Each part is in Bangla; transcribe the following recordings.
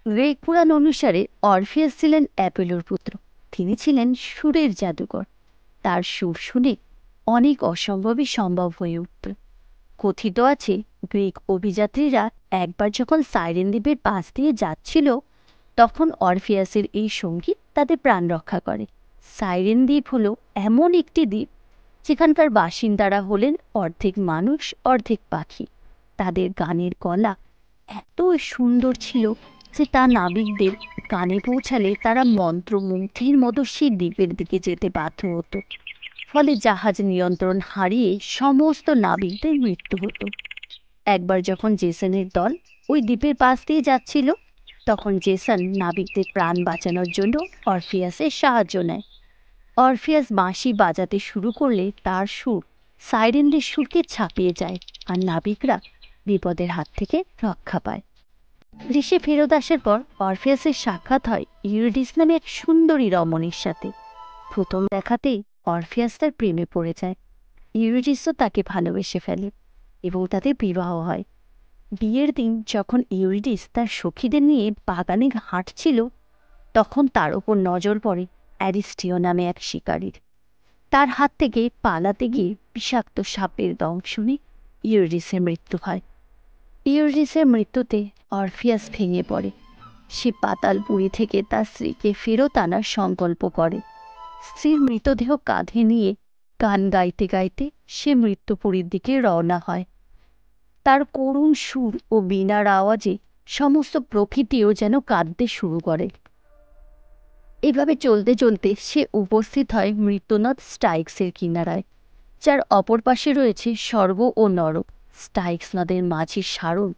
গ্রিক পুরাণ অনুসারে অরফিয়াস ছিলেন অ্যাপোলোর পুত্র। তিনি ছিলেন সুরের জাদুকর। তার সুর শুনে অনেক অসম্ভবই সম্ভব হয়ে উঠত। কথিত আছে, গ্রিক অভিযাত্রীরা একবার যখন সাইরেন দ্বীপের পাশ দিয়ে যাচ্ছিল, তখন অরফিয়াসের এই সঙ্গীত তাদের প্রাণ রক্ষা করে। সাইরেন দ্বীপ হলো এমন একটি দ্বীপ যেখানকার বাসিন্দারা হলেন অর্ধেক মানুষ অর্ধেক পাখি। তাদের গানের গলা এত সুন্দর ছিল যে তা নাবিকদের কানে পৌঁছালে তারা মন্ত্রমুগ্ধের মতো সেই দ্বীপের দিকে যেতে বাধ্য হতো। ফলে জাহাজ নিয়ন্ত্রণ হারিয়ে সমস্ত নাবিকদের মৃত্যু হতো। একবার যখন জেসনের দল ওই দ্বীপের পাশ দিয়ে যাচ্ছিল, তখন জেসন নাবিকদের প্রাণ বাঁচানোর জন্য অরফিয়াসের সাহায্য নেয়। অরফিয়াস বাঁশি বাজাতে শুরু করলে তার সুর সাইরেনদের সুরকে ছাপিয়ে যায়, আর নাবিকরা বিপদের হাত থেকে রক্ষা পায়। গ্রীসে ফেরত আসার পর অরফিয়াসের সাক্ষাৎ হয় ইউরিডিস নামে এক সুন্দরী রমণীর সাথে। প্রথম দেখাতেই অরফিয়াস তার প্রেমে পড়ে যায়। ইউরিডিসও তাকে ভালোবেসে ফেলে এবং তাদের বিবাহ হয়। বিয়ের দিন যখন ইউরিডিস তার সখীদের নিয়ে বাগানে হাঁটছিল, তখন তার ওপর নজর পড়ে অ্যারিস্টিও নামে এক শিকারীর। তার হাত থেকে পালাতে গিয়ে বিষাক্ত সাপের দংশনে ইউরিডিসের মৃত্যু হয়। ইউরিডিসের মৃত্যুতে অরফিয়াস ভেঙে পড়ে। সে পাতালপুরী থেকে তার স্ত্রীকে ফেরত আনার সংকল্প করে। স্ত্রীর মৃতদেহ কাঁধে নিয়ে গান গাইতে গাইতে সে মৃত্যুপুরীর দিকে রওনা হয়। তার করুণ সুর ও বীণার আওয়াজে সমস্ত প্রকৃতিও যেন কাঁদতে শুরু করে। এভাবে চলতে চলতে সে উপস্থিত হয় মৃত্যুনদ স্টাইক্সের কিনারায়, যার অপর পাশে রয়েছে স্বর্গ ও নরক। স্টাইক্স নদের মাঝি সারণ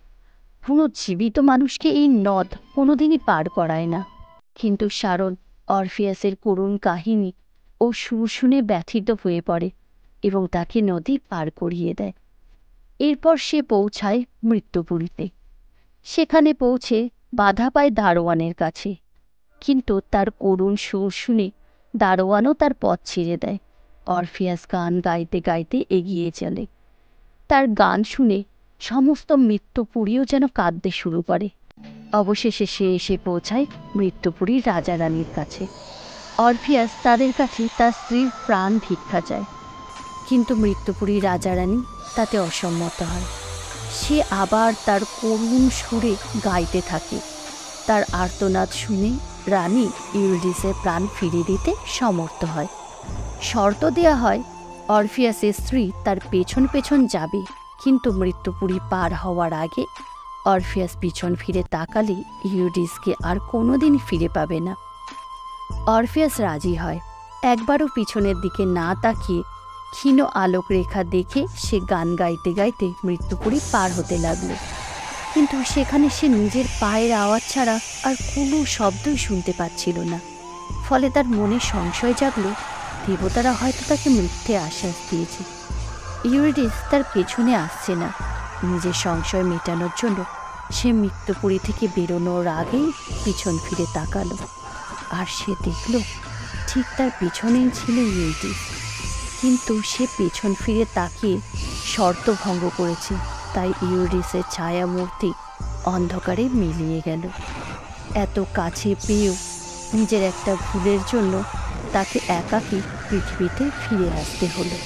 কোনো জীবিত মানুষকে এই নদ কোনোদিনই পার করায় না। কিন্তু সারণ অরফিয়াসের করুণ কাহিনী ও সুর শুনে ব্যথিত হয়ে পড়ে এবং তাকে নদী পার করিয়ে দেয়। এরপর সে পৌঁছায় মৃত্যুপুরীতে। সেখানে পৌঁছে বাধা পায় দারোয়ানের কাছে, কিন্তু তার করুণ সুর শুনে দারোয়ানও তার পথ ছেড়ে দেয়। অরফিয়াস গান গাইতে গাইতে এগিয়ে চলে। তার গান শুনে সমস্ত মৃত্যুপুরীও যেন কাঁদতে শুরু করে। অবশেষে সে এসে পৌঁছায় মৃত্যুপুরীর রাজা রানীর কাছে। অরফিয়াস তাদের কাছে তার স্ত্রীর প্রাণ ভিক্ষা চায়, কিন্তু মৃত্যুপুরীর রাজা রানী তাতে অসম্মত হয়। সে আবার তার করুণ সুরে গাইতে থাকে। তার আর্তনাদ শুনে রানী ইউরিডিসের প্রাণ ফিরিয়ে দিতে সমর্থ হয়। শর্ত দেয়া হয় অরফিয়াসের স্ত্রী তার পেছন পেছন যাবে, কিন্তু মৃত্যুপুরী পার হওয়ার আগে অরফিয়াস পিছন ফিরে তাকালে ইউরিডিসকে আর কোনোদিন ফিরে পাবে না। অরফিয়াস রাজি হয়। একবারও পিছনের দিকে না তাকিয়ে ক্ষীণ আলোক রেখা দেখে সে গান গাইতে গাইতে মৃত্যুপুরী পার হতে লাগলো। কিন্তু সেখানে সে নিজের পায়ের আওয়াজ ছাড়া আর কোনো শব্দই শুনতে পাচ্ছিল না। ফলে তার মনে সংশয় জাগলো, দেবতারা হয়তো তাকে মিথ্যে আশ্বাস দিয়েছে। ইউরিডিস তার পেছনে আসছে না। নিজের সংশয় মেটানোর জন্য সে মৃত্যুপুরী থেকে বেরোনোর আগেই পিছন ফিরে তাকালো, আর সে দেখল ঠিক তার পেছনেই ছিল ইউরিডিস। কিন্তু সে পেছন ফিরে তাকিয়ে শর্ত ভঙ্গ করেছে, তাই ইউরিডিসের ছায়ামূর্তি অন্ধকারে মিলিয়ে গেল। এত কাছে পেয়েও নিজের একটা ভুলের জন্য তাকে একাকী পৃথিবীতে ফিরে আসতে হলো।